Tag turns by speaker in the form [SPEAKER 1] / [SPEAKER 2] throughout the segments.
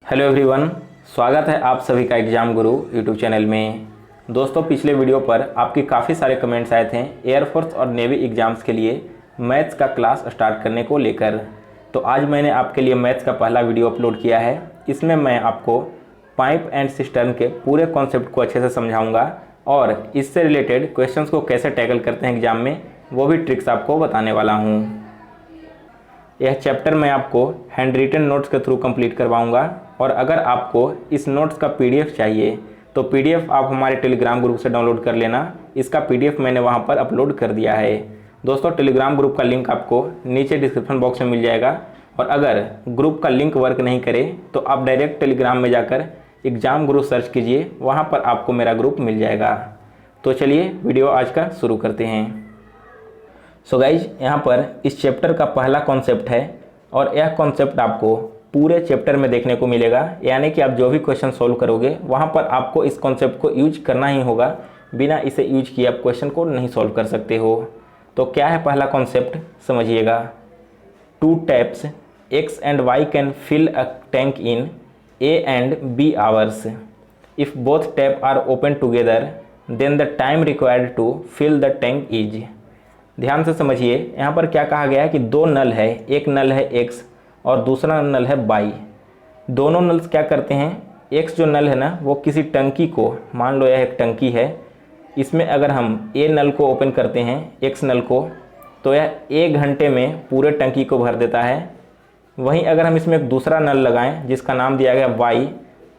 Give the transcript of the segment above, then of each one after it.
[SPEAKER 1] Hello everyone, स्वागत है आप सभी का एग्जाम गुरु यूट्यूब चैनल में। दोस्तों, पिछले वीडियो पर आपके काफ़ी सारे कमेंट्स आए थे एयरफोर्स और नेवी एग्ज़ाम्स के लिए मैथ्स का क्लास स्टार्ट करने को लेकर। तो आज मैंने आपके लिए मैथ्स का पहला वीडियो अपलोड किया है। इसमें मैं आपको पाइप एंड सिस्टर्न के पूरे कॉन्सेप्ट को अच्छे से समझाऊँगा और इससे रिलेटेड क्वेश्चंस को कैसे टैकल करते हैं एग्जाम में, वो भी ट्रिक्स आपको बताने वाला हूँ। यह चैप्टर मैं आपको हैंड रिटन नोट्स के थ्रू कंप्लीट करवाऊंगा और अगर आपको इस नोट्स का पीडीएफ चाहिए तो पीडीएफ आप हमारे टेलीग्राम ग्रुप से डाउनलोड कर लेना। इसका पीडीएफ मैंने वहां पर अपलोड कर दिया है। दोस्तों, टेलीग्राम ग्रुप का लिंक आपको नीचे डिस्क्रिप्शन बॉक्स में मिल जाएगा और अगर ग्रुप का लिंक वर्क नहीं करे तो आप डायरेक्ट टेलीग्राम में जाकर एग्जाम गुरु सर्च कीजिए, वहाँ पर आपको मेरा ग्रुप मिल जाएगा। तो चलिए वीडियो आज का शुरू करते हैं। सो गाइज, यहाँ पर इस चैप्टर का पहला कॉन्सेप्ट है और यह कॉन्सेप्ट आपको पूरे चैप्टर में देखने को मिलेगा। यानी कि आप जो भी क्वेश्चन सोल्व करोगे वहाँ पर आपको इस कॉन्सेप्ट को यूज करना ही होगा। बिना इसे यूज किए आप क्वेश्चन को नहीं सोल्व कर सकते हो। तो क्या है पहला कॉन्सेप्ट, समझिएगा। 2 taps x and y can fill a tank in A and B hours. If both taps are open together, then the time required to fill the tank is। ध्यान से समझिए, यहाँ पर क्या कहा गया है कि दो नल है, एक नल है x और दूसरा नल है y। दोनों नल्स क्या करते हैं, x जो नल है ना वो किसी टंकी को, मान लो यह एक टंकी है, इसमें अगर हम a नल को ओपन करते हैं, x नल को, तो यह 1 घंटे में पूरे टंकी को भर देता है। वहीं अगर हम इसमें एक दूसरा नल लगाएं जिसका नाम दिया गया y,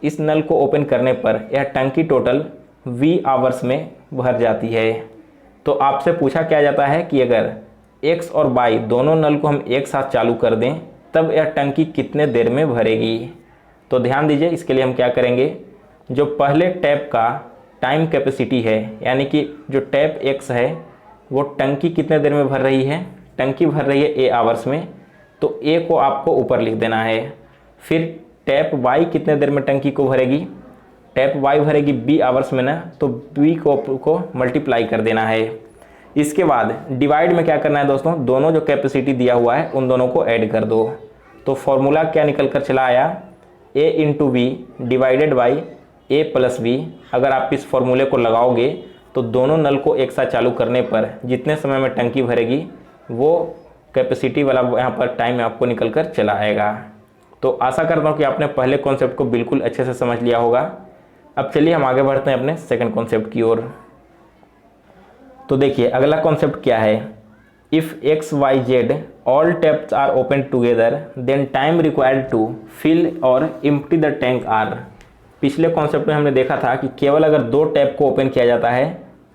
[SPEAKER 1] इस नल को ओपन करने पर यह टंकी टोटल v आवर्स में भर जाती है। तो आपसे पूछा क्या जाता है कि अगर x और y दोनों नल को हम एक साथ चालू कर दें तब यह टंकी कितने देर में भरेगी। तो ध्यान दीजिए, इसके लिए हम क्या करेंगे, जो पहले टैप का टाइम कैपेसिटी है, यानी कि जो टैप x है वो टंकी कितने देर में भर रही है, टंकी भर रही है a आवर्स में, तो a को आपको ऊपर लिख देना है। फिर टैप y कितने देर में टंकी को भरेगी, टैप y भरेगी b आवर्स में ना, तो b को मल्टीप्लाई कर देना है। इसके बाद डिवाइड में क्या करना है दोस्तों, दोनों जो कैपेसिटी दिया हुआ है उन दोनों को ऐड कर दो। तो फॉर्मूला क्या निकल कर चला आया, a into B divided by a plus B. अगर आप इस फॉर्मूले को लगाओगे तो दोनों नल को एक साथ चालू करने पर जितने समय में टंकी भरेगी वो कैपेसिटी वाला यहाँ पर टाइम आपको निकल कर चला आएगा। तो आशा करता हूँ कि आपने पहले कॉन्सेप्ट को बिल्कुल अच्छे से समझ लिया होगा। अब चलिए हम आगे बढ़ते हैं अपने सेकंड कॉन्सेप्ट की ओर। तो देखिए अगला कॉन्सेप्ट क्या है, if X Y Z all taps are open together then time required to fill और एम्प्टी द टैंक आर। पिछले कॉन्सेप्ट में हमने देखा था कि केवल अगर 2 टैप को ओपन किया जाता है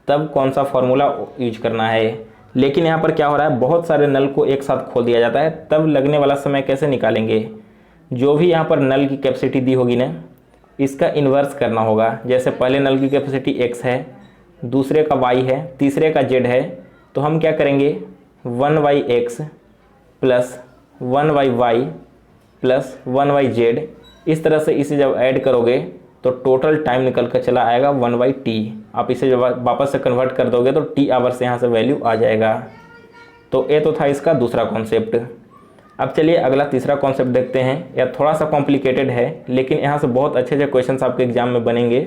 [SPEAKER 1] तब कौन सा फॉर्मूला यूज करना है, लेकिन यहाँ पर क्या हो रहा है, बहुत सारे नल को एक साथ खोल दिया जाता है, तब लगने वाला समय कैसे निकालेंगे। जो भी यहाँ पर नल की कैपेसिटी दी होगी ना, इसका इन्वर्स करना होगा। जैसे पहले नल की कैपेसिटी x है, दूसरे का y है, तीसरे का z है, तो हम क्या करेंगे 1/x plus 1/y plus 1/z, इस तरह से इसे जब ऐड करोगे तो टोटल टाइम निकल कर चला आएगा 1/t। आप इसे जब वापस से कन्वर्ट कर दोगे तो t आवर्स यहाँ से वैल्यू आ जाएगा। तो ये तो था इसका दूसरा कॉन्सेप्ट। अब चलिए अगला तीसरा कॉन्सेप्ट देखते हैं। यह थोड़ा सा कॉम्प्लिकेटेड है लेकिन यहाँ से बहुत अच्छे अच्छे क्वेश्चंस आपके एग्जाम में बनेंगे।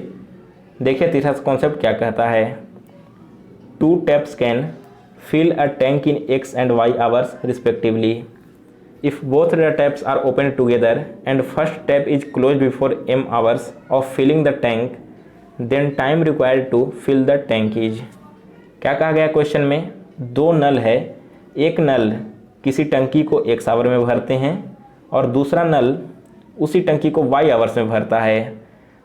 [SPEAKER 1] देखिए तीसरा कॉन्सेप्ट क्या कहता है, 2 taps can fill a tank in x and y hours respectively. If both the taps are open together and first tap is close before m hours of filling the tank then time required to fill the tank is. क्या कहा गया question में, 2 नल है, एक नल किसी टंकी को x our में भरते हैं और दूसरा नल उसी टंकी को y आवर्स में भरता है।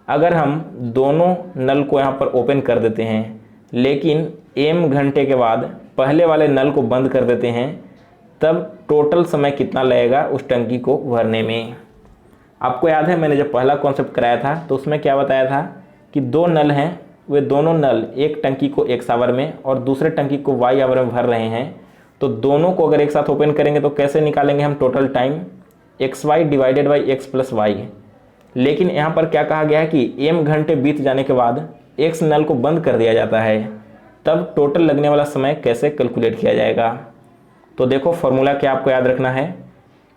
[SPEAKER 1] अगर हम दोनों नल को यहाँ पर ओपन कर देते हैं लेकिन m घंटे के बाद पहले वाले नल को बंद कर देते हैं, तब टोटल समय कितना लगेगा उस टंकी को भरने में। आपको याद है मैंने जब पहला कॉन्सेप्ट कराया था तो उसमें क्या बताया था कि 2 नल हैं, वे दोनों नल एक टंकी को x आवर में और दूसरे टंकी को y आवर में भर रहे हैं। तो दोनों को अगर एक साथ ओपन करेंगे तो कैसे निकालेंगे हम total time, xy divided by x plus Y. लेकिन यहाँ पर क्या कहा गया है कि m घंटे बीत जाने के बाद x नल को बंद कर दिया जाता है, तब टोटल लगने वाला समय कैसे कैलकुलेट किया जाएगा। तो देखो फॉर्मूला क्या आपको याद रखना है,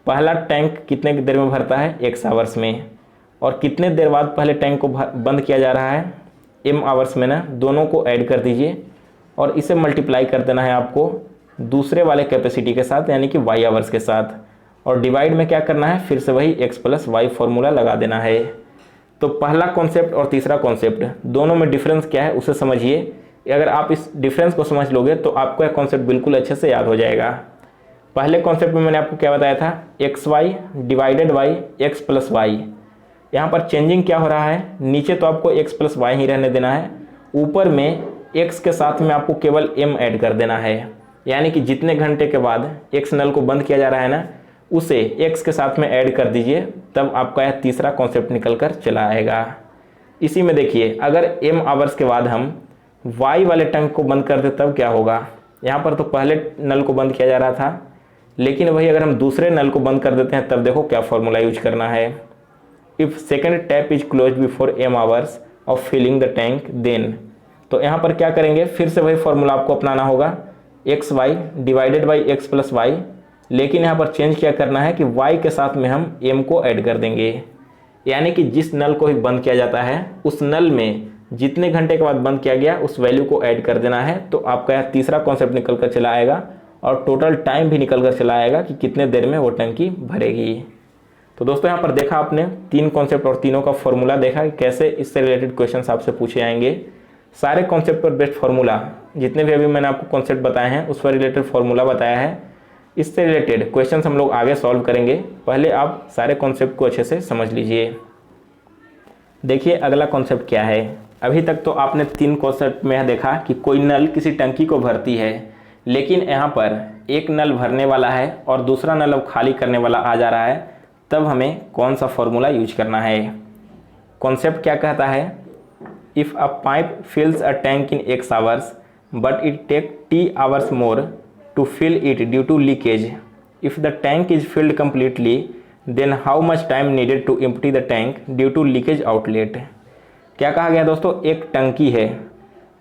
[SPEAKER 1] पहला टैंक कितने की देर में भरता है, x आवर्स में। और कितने देर बाद पहले टैंक को बंद किया जा रहा है, m आवर्स में ना, दोनों को ऐड कर दीजिए और इसे मल्टीप्लाई कर देना है आपको दूसरे वाले कैपेसिटी के साथ यानी कि y आवर्स के साथ, और डिवाइड में क्या करना है, फिर से वही x प्लस वाई फॉर्मूला लगा देना है। तो पहला कॉन्सेप्ट और तीसरा कॉन्सेप्ट दोनों में डिफरेंस क्या है उसे समझिए। अगर आप इस डिफरेंस को समझ लोगे तो आपको यह कॉन्सेप्ट बिल्कुल अच्छे से याद हो जाएगा। पहले कॉन्सेप्ट में मैंने आपको क्या बताया था, X Y divided by X plus Y. यहाँ पर चेंजिंग क्या हो रहा है, नीचे तो आपको एक्स प्लस वाई ही रहने देना है, ऊपर में एक्स के साथ में आपको केवल m ऐड कर देना है। यानी कि जितने घंटे के बाद एक्स नल को बंद किया जा रहा है ना, उसे x के साथ में ऐड कर दीजिए, तब आपका यह तीसरा कॉन्सेप्ट निकल कर चला आएगा। इसी में देखिए, अगर m आवर्स के बाद हम y वाले टैंक को बंद कर दे तब क्या होगा। यहाँ पर तो पहले नल को बंद किया जा रहा था, लेकिन वही अगर हम दूसरे नल को बंद कर देते हैं तब देखो क्या फॉर्मूला यूज करना है। If second tap is close before m hours of filling the tank then, तो यहाँ पर क्या करेंगे, फिर से वही फॉर्मूला आपको अपनाना होगा, X Y divided by X plus Y, लेकिन यहाँ पर चेंज क्या करना है कि y के साथ में हम m को ऐड कर देंगे। यानी कि जिस नल को ही बंद किया जाता है उस नल में जितने घंटे के बाद बंद किया गया उस वैल्यू को ऐड कर देना है। तो आपका यह तीसरा कॉन्सेप्ट निकल कर चला आएगा और टोटल टाइम भी निकल कर चला आएगा कि कितने देर में वो टंकी भरेगी। तो दोस्तों यहाँ पर देखा आपने तीन कॉन्सेप्ट और तीनों का फॉर्मूला देखा कि कैसे इससे रिलेटेड क्वेश्चन आपसे पूछे आएंगे। सारे कॉन्सेप्ट पर बेस्ट फॉर्मूला जितने भी अभी मैंने आपको कॉन्सेप्ट बताए हैं उस पर रिलेटेड फॉर्मूला बताया है। इससे रिलेटेड क्वेश्चन हम लोग आगे सॉल्व करेंगे, पहले आप सारे कॉन्सेप्ट को अच्छे से समझ लीजिए। देखिए अगला कॉन्सेप्ट क्या है। अभी तक तो आपने तीन कॉन्सेप्ट में देखा कि कोई नल किसी टंकी को भरती है, लेकिन यहाँ पर एक नल भरने वाला है और दूसरा नल अब खाली करने वाला आ जा रहा है, तब हमें कौन सा फॉर्मूला यूज करना है। कॉन्सेप्ट क्या कहता है, if a pipe fills a tank in x hours but it take t hours more to fill it due to leakage. If the tank is filled completely, then how much time needed to empty the tank due to leakage outlet? क्या कहा गया दोस्तों, एक टंकी है,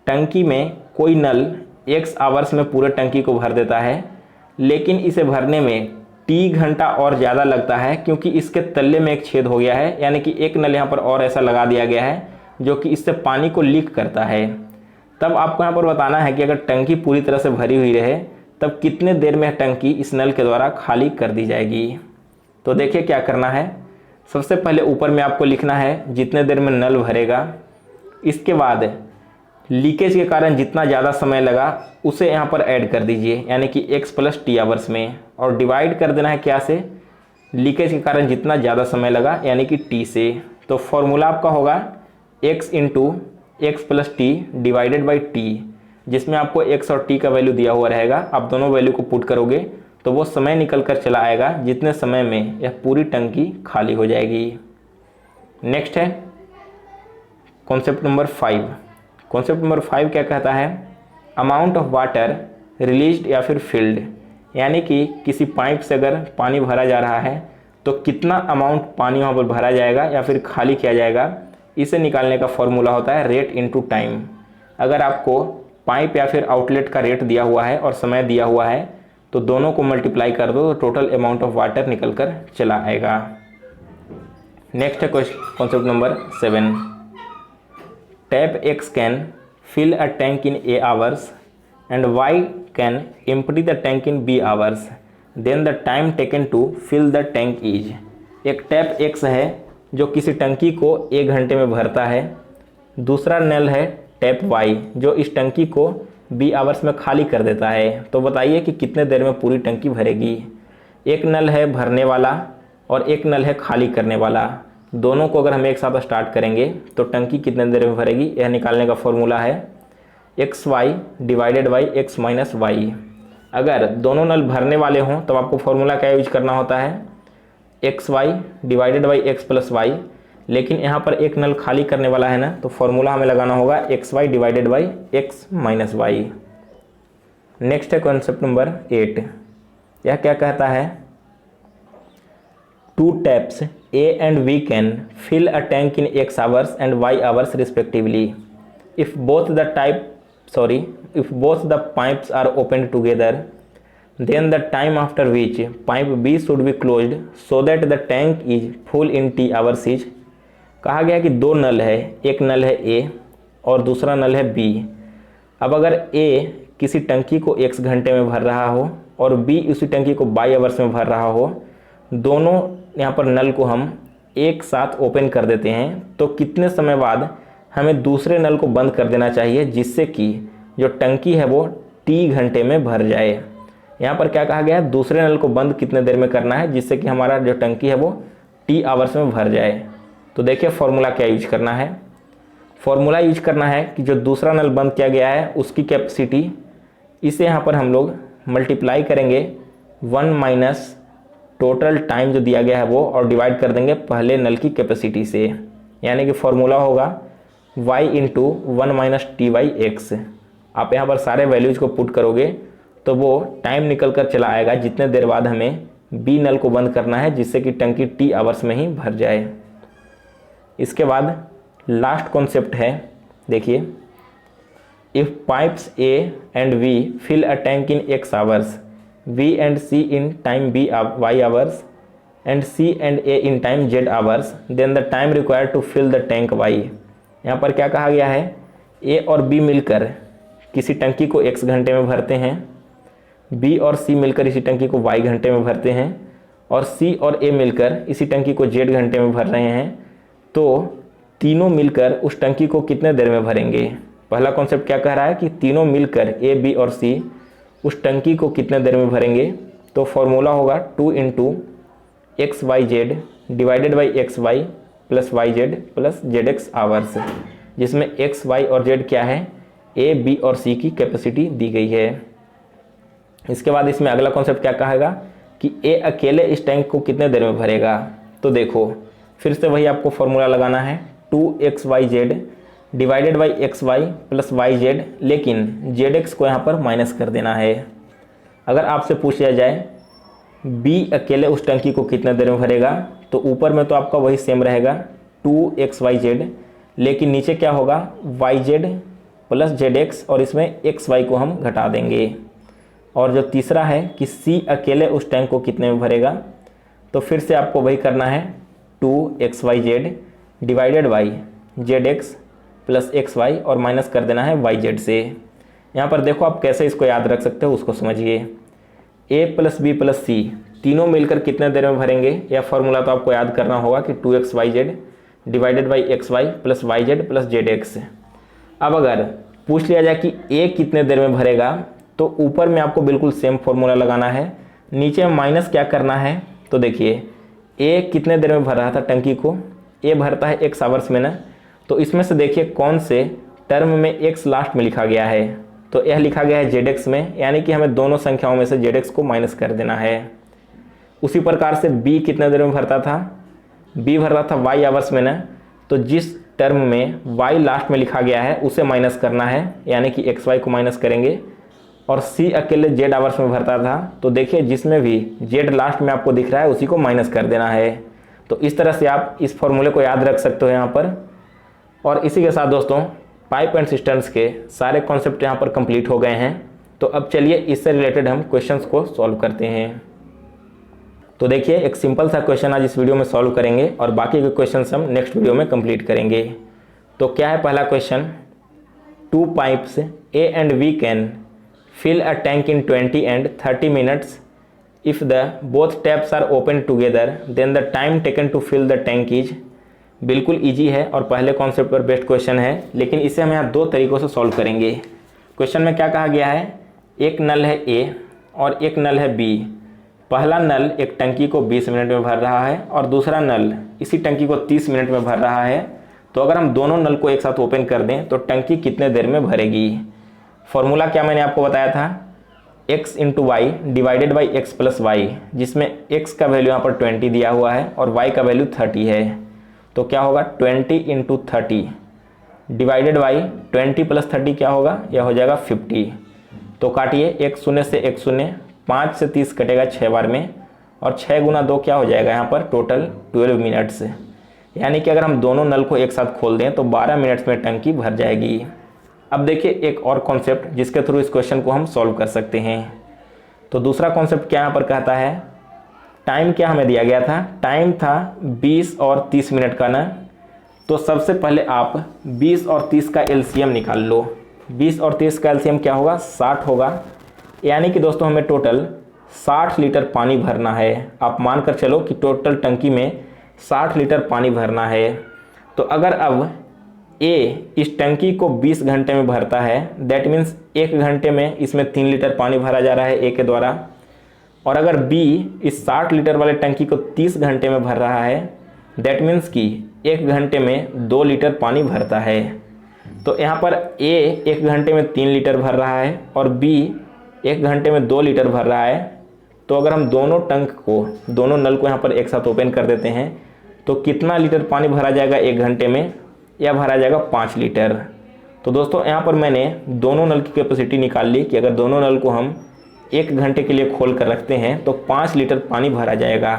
[SPEAKER 1] टंकी में कोई नल x आवर्स में पूरे टंकी को भर देता है, लेकिन इसे भरने में t घंटा और ज़्यादा लगता है क्योंकि इसके तल्ले में एक छेद हो गया है। यानी कि एक नल यहाँ पर और ऐसा लगा दिया गया है जो कि इससे पानी को लीक करता है। तब आपको यहाँ पर बताना है कि अगर टंकी पूरी तरह से भरी हुई रहे तब कितने देर में टंकी इस नल के द्वारा खाली कर दी जाएगी। तो देखिए क्या करना है, सबसे पहले ऊपर में आपको लिखना है जितने देर में नल भरेगा, इसके बाद लीकेज के कारण जितना ज़्यादा समय लगा उसे यहाँ पर ऐड कर दीजिए यानी कि x प्लस टी आवर्स में, और डिवाइड कर देना है क्या से, लीकेज के कारण जितना ज़्यादा समय लगा यानी कि t से। तो फॉर्मूला आपका होगा x into x plus T divided by T, जिसमें आपको x और t का वैल्यू दिया हुआ रहेगा। आप दोनों वैल्यू को पुट करोगे तो वो समय निकल कर चला आएगा जितने समय में यह पूरी टंकी खाली हो जाएगी। नेक्स्ट है कॉन्सेप्ट नंबर 5। कॉन्सेप्ट नंबर 5 क्या कहता है, अमाउंट ऑफ वाटर रिलीज्ड या फिर फिल्ड, यानी कि किसी पाइप से अगर पानी भरा जा रहा है तो कितना अमाउंट पानी वहाँ पर भरा जाएगा या फिर खाली किया जाएगा, इसे निकालने का फॉर्मूला होता है रेट इनटू टाइम। अगर आपको पाइप या फिर आउटलेट का रेट दिया हुआ है और समय दिया हुआ है तो दोनों को मल्टीप्लाई कर दो तो टोटल अमाउंट ऑफ वाटर निकल कर चला आएगा। नेक्स्ट है concept number 7। Tap x can fill a tank in a hours and y can empty the tank in b hours, then the time taken to fill the tank is. एक tap x है जो किसी टंकी को 1 घंटे में भरता है, दूसरा नल है टैप y जो इस टंकी को b आवर्स में खाली कर देता है। तो बताइए कि कितने देर में पूरी टंकी भरेगी। एक नल है भरने वाला और एक नल है खाली करने वाला, दोनों को अगर हम एक साथ स्टार्ट करेंगे तो टंकी कितने देर में भरेगी, यह निकालने का फॉर्मूला है X Y divided by X minus Y. अगर दोनों नल भरने वाले हों तो आपको फॉर्मूला क्या यूज करना होता है, X Y divided by X plus Y, लेकिन यहाँ पर एक नल खाली करने वाला है ना, तो फॉर्मूला हमें लगाना होगा X Y divided by X minus Y. Next है कॉन्सेप्ट नंबर 8। यह क्या कहता है, two taps A and V can fill a tank in x hours and y hours respectively. If both the pipes are opened together, then the time after which pipe B should be closed so that the tank is full in t hours is कहा गया है कि दो नल है, एक नल है ए और दूसरा नल है बी। अब अगर ए किसी टंकी को x घंटे में भर रहा हो और बी उसी टंकी को y आवर्स में भर रहा हो, दोनों यहाँ पर नल को हम एक साथ ओपन कर देते हैं, तो कितने समय बाद हमें दूसरे नल को बंद कर देना चाहिए जिससे कि जो टंकी है वो t घंटे में भर जाए। यहाँ पर क्या कहा गया है, दूसरे नल को बंद कितने देर में करना है जिससे कि हमारा जो टंकी है वो t आवर्स में भर जाए। तो देखिए फॉर्मूला क्या यूज करना है। फॉर्मूला यूज करना है कि जो दूसरा नल बंद किया गया है उसकी कैपेसिटी, इसे यहाँ पर हम लोग मल्टीप्लाई करेंगे 1 माइनस टोटल टाइम जो दिया गया है वो, और डिवाइड कर देंगे पहले नल की कैपेसिटी से। यानी कि फॉर्मूला होगा y into 1 minus T Y X. आप यहाँ पर सारे वैल्यूज को पुट करोगे तो वो टाइम निकल कर चला आएगा जितने देर बाद हमें बी नल को बंद करना है जिससे कि टंकी t आवर्स में ही भर जाए। इसके बाद लास्ट कॉन्सेप्ट है, देखिए, if pipes A and V fill a tank in x hours, V and C in time y hours and C and A in time z hours, then the time required to fill the tank y। यहाँ पर क्या कहा गया है, A और B मिलकर किसी टंकी को x घंटे में भरते हैं, B और C मिलकर इसी टंकी को y घंटे में भरते हैं, और C और A मिलकर इसी टंकी को z घंटे में भर रहे हैं। तो तीनों मिलकर उस टंकी को कितने देर में भरेंगे। पहला कॉन्सेप्ट क्या कह रहा है कि तीनों मिलकर A, B और C उस टंकी को कितने देर में भरेंगे। तो फॉर्मूला होगा 2 into X Y Z divided by X Y plus Y Z plus Z X hours, जिसमें एक्स वाई और जेड क्या है, A, B और C की कैपेसिटी दी गई है। इसके बाद इसमें अगला कॉन्सेप्ट क्या कहेगा कि A अकेले इस टैंक को कितने देर में भरेगा। तो देखो फिर से वही आपको फॉर्मूला लगाना है, 2xyz divided by X Y plus Y Z, लेकिन जेड एक्स को यहाँ पर माइनस कर देना है। अगर आपसे पूछ लिया जाए बी अकेले उस टंकी को कितने देर में भरेगा, तो ऊपर में तो आपका वही सेम रहेगा 2xyz, लेकिन नीचे क्या होगा yz प्लस जेड एक्स, और इसमें एक्स वाई को हम घटा देंगे। और जो तीसरा है कि सी अकेले उस टैंक को कितने में भरेगा, तो फिर से आपको वही करना है 2xyz divided by Z X plus X Y, और माइनस कर देना है वाई जेड से। यहाँ पर देखो आप कैसे इसको याद रख सकते हो उसको समझिए। A प्लस बी प्लस सी तीनों मिलकर कितने देर में भरेंगे, यह फॉर्मूला तो आपको याद करना होगा कि 2xyz divided by X Y plus Y Z plus Z X. अब अगर पूछ लिया जाए कि A कितने देर में भरेगा, तो ऊपर में आपको बिल्कुल सेम फॉर्मूला लगाना है, नीचे में माइनस क्या करना है। तो देखिए A कितने देर में भर रहा था टंकी को, A भरता है x आवर्स में ना, तो इसमें से देखिए कौन से टर्म में x लास्ट में लिखा गया है, तो यह लिखा गया है जेड में, यानी कि हमें दोनों संख्याओं में से जेड को माइनस कर देना है। उसी प्रकार से b कितने देर में भरता था, b भर रहा था y आवर्स में ना, तो जिस टर्म में y लास्ट में लिखा गया है उसे माइनस करना है, यानी कि एक्स वाई को माइनस करेंगे। और c अकेले z आवर्स में भरता था, तो देखिए जिसमें भी z लास्ट में आपको दिख रहा है उसी को माइनस कर देना है। तो इस तरह से आप इस फॉर्मूले को याद रख सकते हो यहाँ पर। और इसी के साथ दोस्तों पाइप एंड सिस्टम्स के सारे कॉन्सेप्ट यहाँ पर कंप्लीट हो गए हैं। तो अब चलिए इससे रिलेटेड हम क्वेश्चंस को सॉल्व करते हैं। तो देखिए एक सिंपल सा क्वेश्चन आज इस वीडियो में सॉल्व करेंगे और बाकी के क्वेश्चंस हम नेक्स्ट वीडियो में कंप्लीट करेंगे। तो क्या है पहला question, 2 pipes A and V can fill a tank in 20 and 30 minutes. If the both taps are open together, then the time taken to fill the tank is। बिल्कुल easy है और पहले कॉन्सेप्ट पर बेस्ट क्वेश्चन है, लेकिन इसे हम यहाँ दो तरीक़ों से सॉल्व करेंगे। क्वेश्चन में क्या कहा गया है, एक नल है A और एक नल है B। पहला नल एक टंकी को 20 मिनट में भर रहा है और दूसरा नल इसी टंकी को 30 मिनट में भर रहा है। तो अगर हम दोनों नल को एक साथ ओपन कर दें तो टंकी कितने देर में भरेगी। फॉर्मूला क्या मैंने आपको बताया था, x into Y divided by X plus Y, जिसमें x का वैल्यू यहाँ पर 20 दिया हुआ है और y का वैल्यू 30 है। तो क्या होगा 20 इंटू 30 डिवाइडेड बाई 20 प्लस 30 क्या होगा, यह हो जाएगा 50। तो काटिए, एक शून्य से एक शून्य, 5 से 30 कटेगा 6 बार में, और 6 गुना 2 क्या हो जाएगा यहाँ पर टोटल 12 मिनट्स। यानी कि अगर हम दोनों नल को एक साथ खोल दें तो 12 मिनट्स में टंकी भर जाएगी। अब देखिए एक और कॉन्सेप्ट जिसके थ्रू इस क्वेश्चन को हम सॉल्व कर सकते हैं। तो दूसरा कॉन्सेप्ट क्या यहाँ पर कहता है, टाइम क्या हमें दिया गया था, टाइम था 20 और 30 मिनट का ना। तो सबसे पहले आप 20 और 30 का एलसीएम निकाल लो। 20 और 30 का एलसीएम क्या होगा, 60 होगा। यानी कि दोस्तों हमें टोटल 60 लीटर पानी भरना है। आप मानकर चलो कि टोटल टंकी में 60 लीटर पानी भरना है। तो अगर अब ए इस टंकी को 20 घंटे में भरता है, दैट मीन्स 1 घंटे में इसमें 3 लीटर पानी भरा जा रहा है ए के द्वारा। और अगर बी इस 60 लीटर वाले टंकी को 30 घंटे में भर रहा है, दैट मीन्स कि 1 घंटे में 2 लीटर पानी भरता है। तो यहाँ पर ए 1 घंटे में 3 लीटर भर रहा है और बी 1 घंटे में 2 लीटर भर रहा है। तो अगर हम दोनों टंक को, दोनों नल को यहाँ पर एक साथ ओपन कर देते हैं तो कितना लीटर पानी भरा जाएगा 1 घंटे में, या भरा जाएगा 5 लीटर। तो दोस्तों यहाँ पर मैंने दोनों नल की कैपेसिटी निकाल ली कि अगर दोनों नल को हम 1 घंटे के लिए खोल कर रखते हैं तो 5 लीटर पानी भरा जाएगा।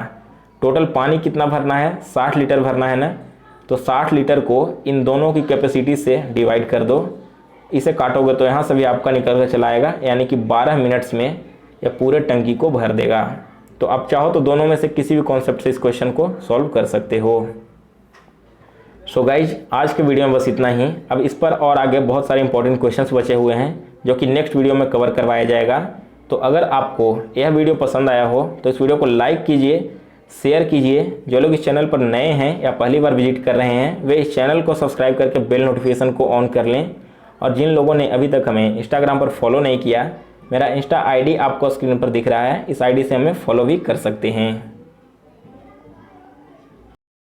[SPEAKER 1] टोटल पानी कितना भरना है, 60 लीटर भरना है ना। तो 60 लीटर को इन दोनों की कैपेसिटी से डिवाइड कर दो। इसे काटोगे तो यहाँ से भी आपका निकल कर चला आएगा, यानी कि 12 मिनट्स में यह पूरे टंकी को भर देगा। तो आप चाहो तो दोनों में से किसी भी कॉन्सेप्ट से इस क्वेश्चन को सॉल्व कर सकते हो। सो गाइज, आज के वीडियो में बस इतना ही। अब इस पर और आगे बहुत सारे इंपॉर्टेंट क्वेश्चंस बचे हुए हैं जो कि नेक्स्ट वीडियो में कवर करवाया जाएगा। तो अगर आपको यह वीडियो पसंद आया हो तो इस वीडियो को लाइक कीजिए, शेयर कीजिए। जो लोग इस चैनल पर नए हैं या पहली बार विजिट कर रहे हैं वे इस चैनल को सब्सक्राइब करके बेल नोटिफिकेशन को ऑन कर लें। और जिन लोगों ने अभी तक हमें इंस्टाग्राम पर फॉलो नहीं किया, मेरा इंस्टा आईडी आपको स्क्रीन पर दिख रहा है, इस आईडी से हमें फॉलो भी कर सकते हैं।